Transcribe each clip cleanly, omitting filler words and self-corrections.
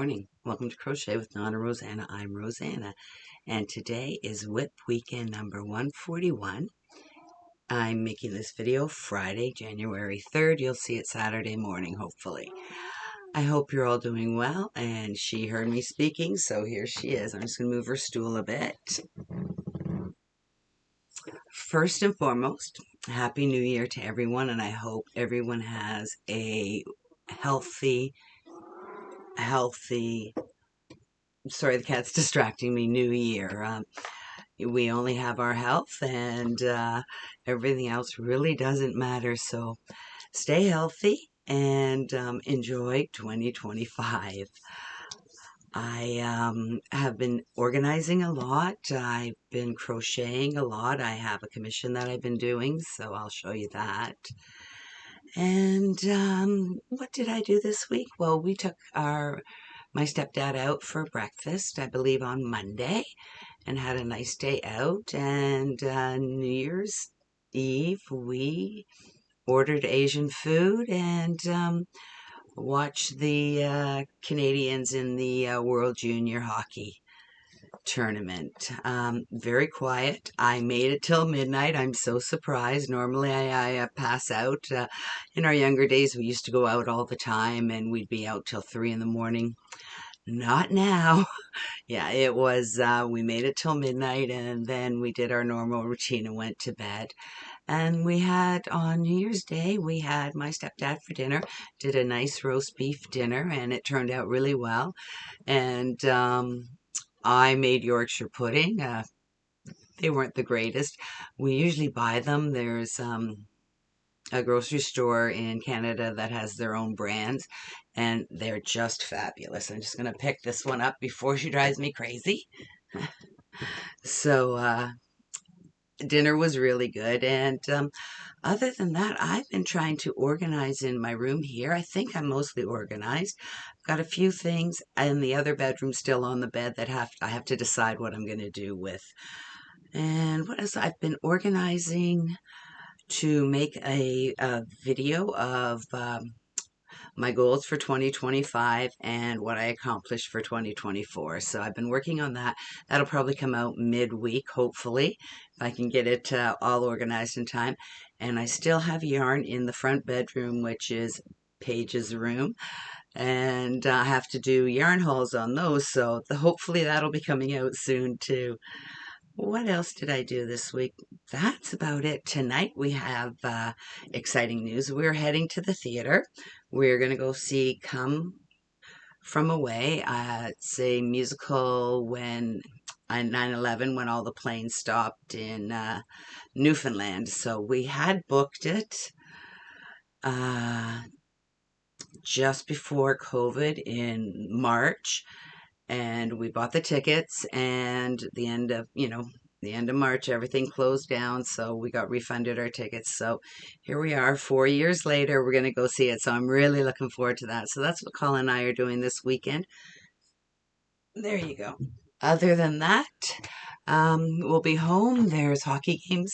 morning. Welcome to Crochet with Nonna Rosanna. I'm Rosanna, and today is WIP weekend number 141. I'm making this video Friday, January 3rd. You'll see it Saturday morning, hopefully. I hope you're all doing well, and she heard me speaking, so here she is. I'm just going to move her stool a bit. First and foremost, Happy New Year to everyone, and I hope everyone has a healthy, sorry, the cat's distracting me, new year. We only have our health, and everything else really doesn't matter. So stay healthy and enjoy 2025. I have been organizing a lot. I've been crocheting a lot. I have a commission that I've been doing, so I'll show you that. And what did I do this week? Well, we took my stepdad out for breakfast, I believe on Monday, and had a nice day out. And New Year's Eve, we ordered Asian food and watched the Canadians in the World Junior Hockey Tournament. Very quiet. I made it till midnight. I'm so surprised. Normally I pass out. In our younger days, we used to go out all the time and we'd be out till 3 in the morning. Not now. Yeah, it was, we made it till midnight and then we did our normal routine and went to bed. And we had, on New Year's Day, we had my stepdad for dinner, did a nice roast beef dinner, and it turned out really well. And I made Yorkshire pudding. They weren't the greatest. We usually buy them. There's a grocery store in Canada that has their own brands, and they're just fabulous. I'm just going to pick this one up before she drives me crazy. So dinner was really good, and other than that, I've been trying to organize in my room here. I think I'm mostly organized. I've got a few things in the other bedroom still on the bed that I have to decide what I'm going to do with. And what else? I've been organizing to make a video of my goals for 2025 and what I accomplished for 2024. So I've been working on that. That'll probably come out midweek, hopefully, if I can get it all organized in time. And I still have yarn in the front bedroom, which is Paige's room. And I have to do yarn hauls on those, so hopefully that'll be coming out soon too. What else did I do this week? That's about it. Tonight we have exciting news. We're heading to the theater. We're going to go see Come From Away. It's a musical when on 9/11 when all the planes stopped in Newfoundland. So we had booked it just before COVID in March. And we bought the tickets, and the end of March, everything closed down, so we got refunded our tickets. So here we are 4 years later. We're going to go see it, so I'm really looking forward to that. So that's what Colin and I are doing this weekend. There you go. Other than that, we'll be home. There's hockey games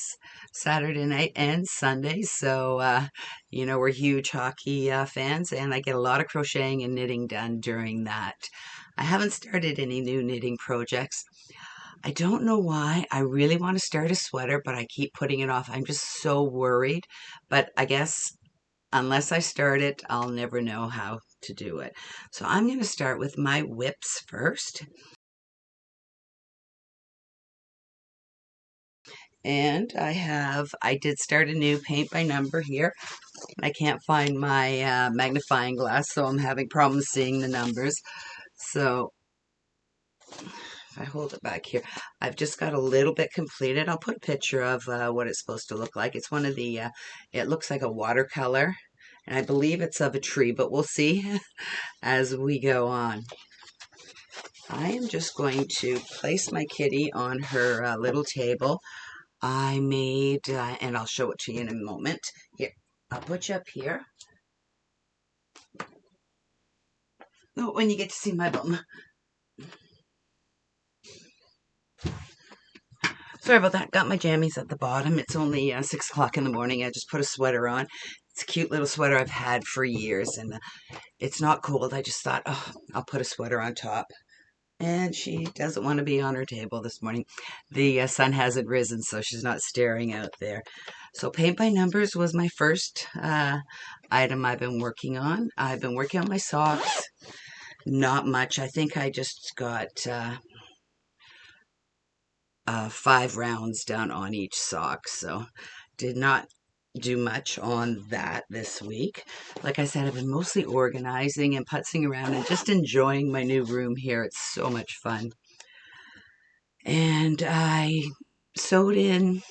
Saturday night and Sunday, so we're huge hockey fans, and I get a lot of crocheting and knitting done during that. I haven't started any new knitting projects. I don't know why. I really want to start a sweater, but I keep putting it off. I'm just so worried. But I guess unless I start it, I'll never know how to do it. So I'm going to start with my WIPs first. And I did start a new paint by number here. I can't find my magnifying glass, so I'm having problems seeing the numbers. So if I hold it back here, I've just got a little bit completed. I'll put a picture of what it's supposed to look like. It's one of the, it looks like a watercolor, and I believe it's of a tree, but we'll see as we go on. I am just going to place my kitty on her little table. I made, and I'll show it to you in a moment. Here, I'll put you up here. Oh, when you get to see my bum. Sorry about that. Got my jammies at the bottom. It's only 6 o'clock in the morning. I just put a sweater on. It's a cute little sweater I've had for years, and it's not cold. I just thought, oh, I'll put a sweater on top. And she doesn't want to be on her table this morning. The sun hasn't risen, so she's not staring out there. So paint by numbers was my first item I've been working on. I've been working on my socks. Not much. I think I just got 5 rounds done on each sock, so did not do much on that this week. Like I said, I've been mostly organizing and putzing around and just enjoying my new room here. It's so much fun. And I sewed in,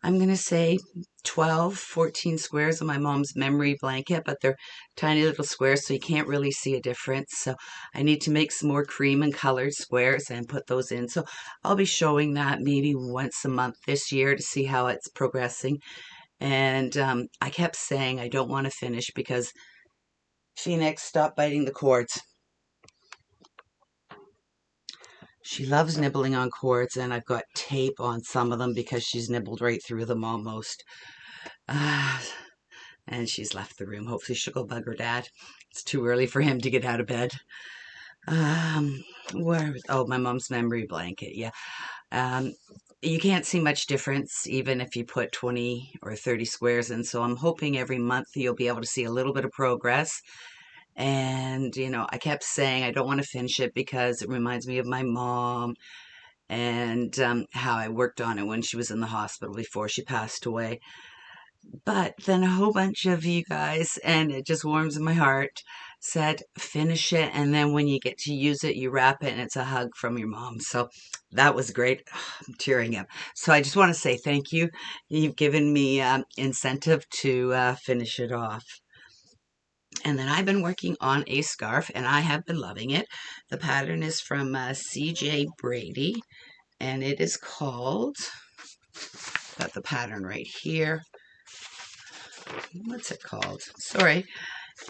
I'm going to say 12, 14 squares of my mom's memory blanket, but they're tiny little squares, so you can't really see a difference. So I need to make some more cream and colored squares and put those in. So I'll be showing that maybe once a month this year to see how it's progressing. And I kept saying I don't want to finish because Phoenix stopped biting the cords. She loves nibbling on cords, and I've got tape on some of them because she's nibbled right through them almost. And she's left the room. Hopefully she'll go bug her dad. It's too early for him to get out of bed. Oh, my mom's memory blanket, yeah. You can't see much difference even if you put 20 or 30 squares in, so I'm hoping every month you'll be able to see a little bit of progress. And, you know, I kept saying I don't want to finish it because it reminds me of my mom and how I worked on it when she was in the hospital before she passed away. But then a whole bunch of you guys, and it just warms my heart, said finish it, and then when you get to use it, you wrap it, and it's a hug from your mom. So that was great. I'm tearing up. So I just want to say thank you. You've given me incentive to finish it off. And then I've been working on a scarf, and I have been loving it. The pattern is from CJ Brady, and it is called, got the pattern right here. What's it called? Sorry,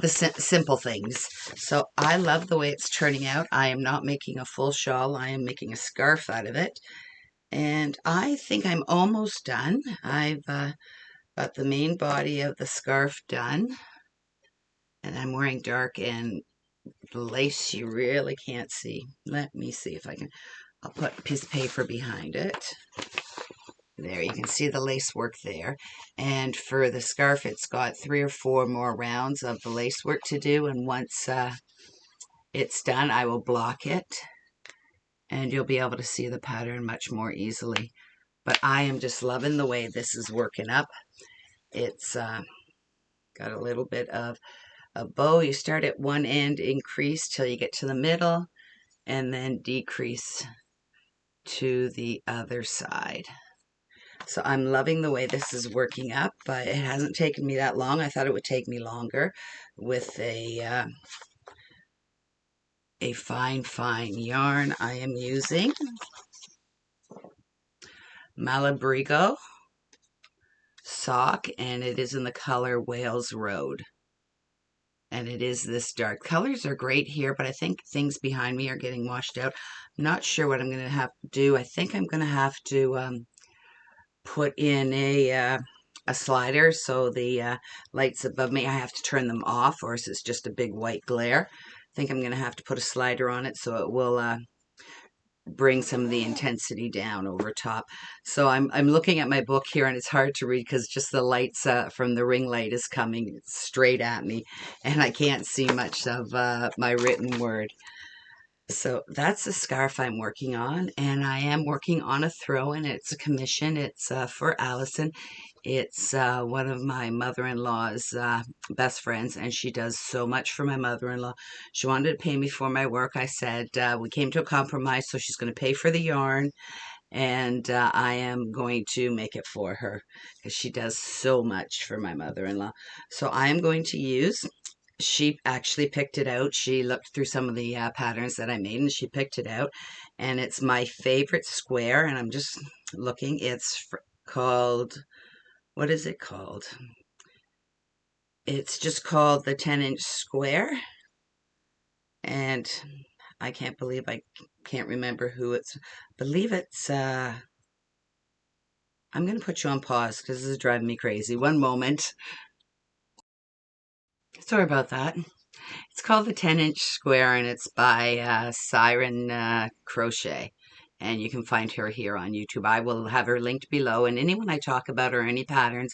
the Simple Things. So I love the way it's turning out. I am not making a full shawl. I am making a scarf out of it. And I think I'm almost done. I've got the main body of the scarf done. And I'm wearing dark, and the lace you really can't see. Let me see if I can. I'll put a piece of paper behind it. There, you can see the lace work there. And for the scarf, it's got 3 or 4 more rounds of the lace work to do. And once it's done, I will block it. And you'll be able to see the pattern much more easily. But I am just loving the way this is working up. It's got a little bit of a bow. You start at one end, increase till you get to the middle, and then decrease to the other side. So I'm loving the way this is working up, but it hasn't taken me that long. I thought it would take me longer with a fine yarn. I am using Malabrigo sock, and it is in the color Wales Road. And it is this dark. Colors are great here, but I think things behind me are getting washed out. I'm not sure what I'm going to have to do. I think I'm going to have to put in a slider so the lights above me, I have to turn them off, or is it's just a big white glare. I think I'm going to have to put a slider on it so it will bring some of the intensity down over top. So I'm looking at my book here, and it's hard to read because just the lights from the ring light is coming straight at me, and I can't see much of my written word. So that's the scarf I'm working on, and I am working on a throw, and it's a commission. It's for Allison. It's one of my mother-in-law's best friends, and she does so much for my mother-in-law. She wanted to pay me for my work. I said we came to a compromise, so she's going to pay for the yarn, and I am going to make it for her because she does so much for my mother-in-law. So I am going to use, she actually picked it out. She looked through some of the patterns that I made, and she picked it out, and it's my favorite square, and I'm just looking. It's called, what is it called? It's just called the 10-inch square, and I can't believe I can't remember who it's, believe it's, I'm going to put you on pause because this is driving me crazy. One moment. Sorry about that. It's called the 10-inch square, and it's by Siren Crochet. And you can find her here on YouTube. I will have her linked below. And anyone I talk about or any patterns,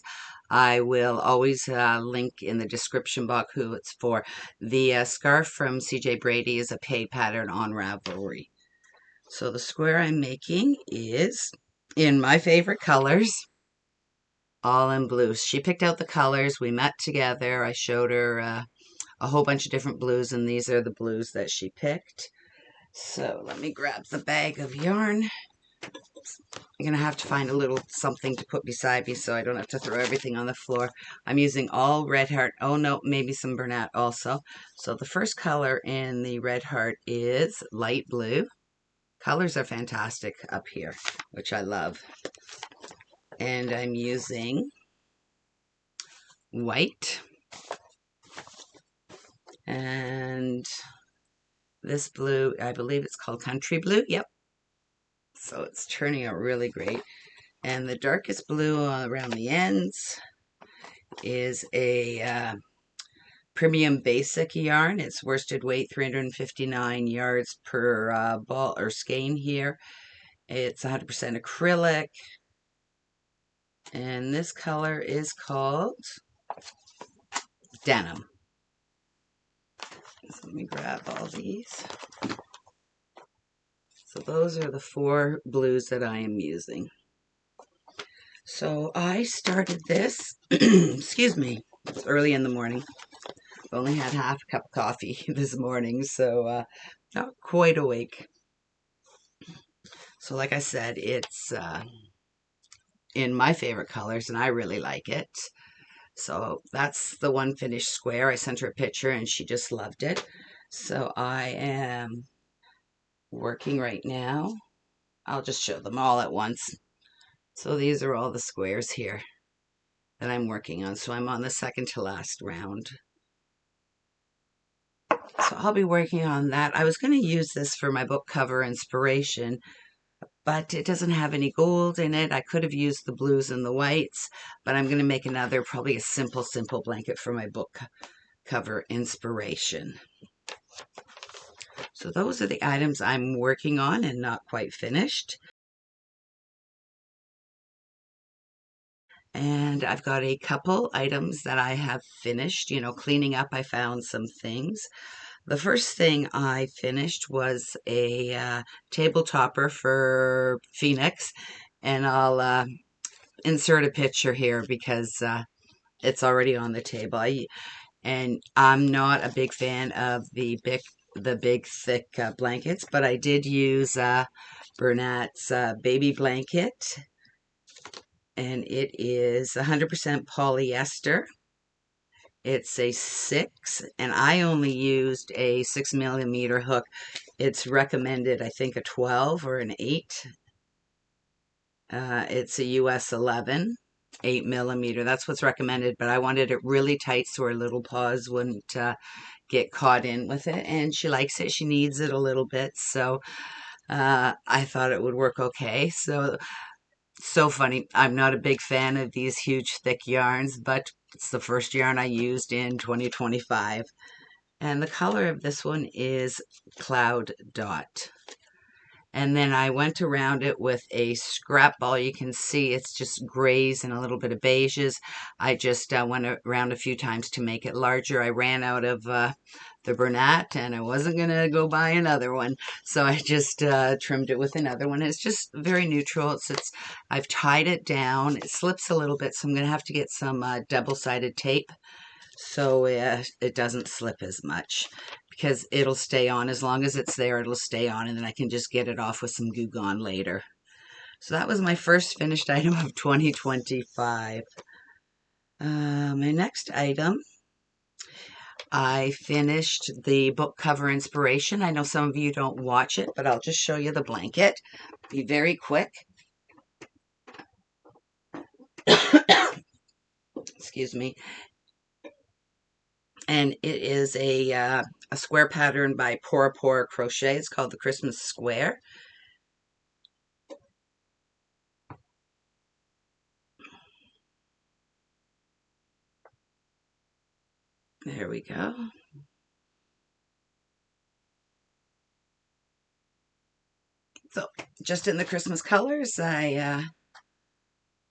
I will always link in the description box who it's for. The scarf from CJ Brady is a pay pattern on Ravelry. So the square I'm making is in my favorite colors, all in blues. She picked out the colors. We met together. I showed her a whole bunch of different blues, and these are the blues that she picked. So let me grab the bag of yarn. I'm going to have to find a little something to put beside me so I don't have to throw everything on the floor. I'm using all red heart. Oh no, maybe some Bernat also. So the first color in the red heart is light blue. Colors are fantastic up here, which I love. And I'm using white. And this blue, I believe it's called Country Blue. Yep. So it's turning out really great. And the darkest blue around the ends is a premium basic yarn. It's worsted weight 359 yards per ball or skein here. It's 100% acrylic. And this color is called Denim. So let me grab all these. So those are the 4 blues that I am using. So I started this, excuse me, it's early in the morning. I've only had half a cup of coffee this morning, so not quite awake. So like I said, it's in my favorite colors, and I really like it. So that's the one finished square. I sent her a picture, and she just loved it. So I am working right now. I'll just show them all at once. So these are all the squares here that I'm working on. So I'm on the second to last round. So I'll be working on that. I was going to use this for my book cover inspiration, but it doesn't have any gold in it. I could have used the blues and the whites, but I'm going to make another, probably a simple blanket for my book cover inspiration. So those are the items I'm working on and not quite finished. And I've got a couple items that I have finished, cleaning up. I found some things. The first thing I finished was a table topper for Phoenix, and I'll insert a picture here because it's already on the table. And I'm not a big fan of the big thick blankets, but I did use Bernat's baby blanket, and it is 100% polyester. It's a 6, and I only used a 6mm hook. It's recommended, I think, a 12 or an 8. It's a US 11, 8mm. That's what's recommended, but I wanted it really tight so her little paws wouldn't get caught in with it. And she likes it. She needs it a little bit, so I thought it would work okay. So funny. I'm not a big fan of these huge, thick yarns, but it's the first yarn I used in 2025. And the color of this one is Cloud Dot. And then I went around it with a scrap ball. You can see it's just grays and a little bit of beiges. I just went around a few times to make it larger. I ran out of the Bernat, and I wasn't going to go buy another one. So I just trimmed it with another one. It's just very neutral. I've tied it down. It slips a little bit, so I'm going to have to get some double-sided tape so it doesn't slip as much, because it'll stay on. As long as it's there, it'll stay on, and then I can just get it off with some Goo Gone later. So that was my first finished item of 2025. My next item, I finished the book cover inspiration. I know some of you don't watch it, but I'll just show you the blanket. Be very quick. Excuse me. And it is a square pattern by Pora Pora Crochet. It's called the Christmas Square. There we go. So just in the Christmas colors, I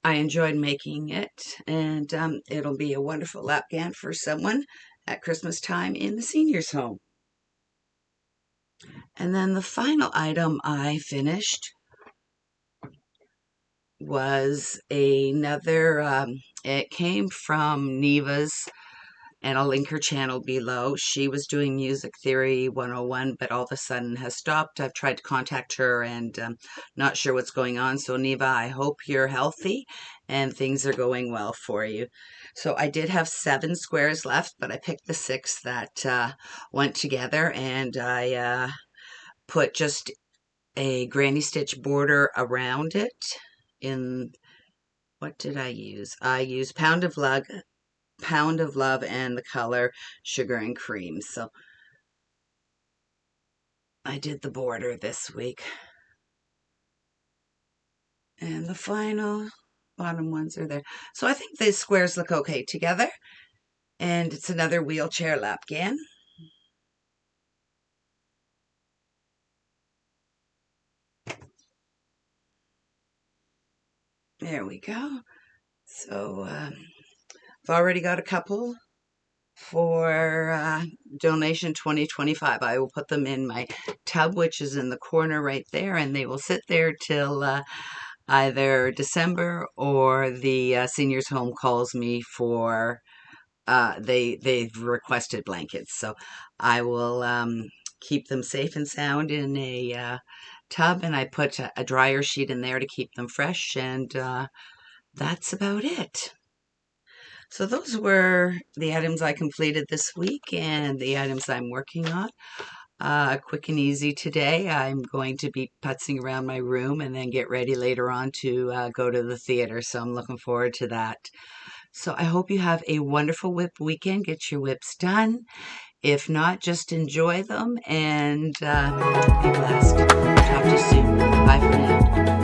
enjoyed making it, and it'll be a wonderful lapgan for someone at Christmas time in the seniors' home. And then the final item I finished was another, it came from Neva's, and I'll link her channel below. She was doing Music Theory 101, but all of a sudden has stopped. I've tried to contact her and not sure what's going on. So Neva, I hope you're healthy and things are going well for you. So I did have 7 squares left, but I picked the 6 that went together, and I put just a granny stitch border around it in, what did I use? I used Pound of Love, and the color Sugar and Cream. So I did the border this week. And the final bottom ones are there. So I think the squares look okay together. And it's another wheelchair lapgan. There we go. So I've already got a couple for donation 2025. I will put them in my tub, which is in the corner right there, and they will sit there till either December or the seniors home calls me for they've requested blankets. So I will keep them safe and sound in a tub, and I put a dryer sheet in there to keep them fresh, and that's about it. So those were the items I completed this week and the items I'm working on. Quick and easy today. I'm going to be putzing around my room and then get ready later on to go to the theater. So I'm looking forward to that. So I hope you have a wonderful WIP weekend. Get your WIPs done. If not, just enjoy them and be blessed. Talk to you soon. Bye for now.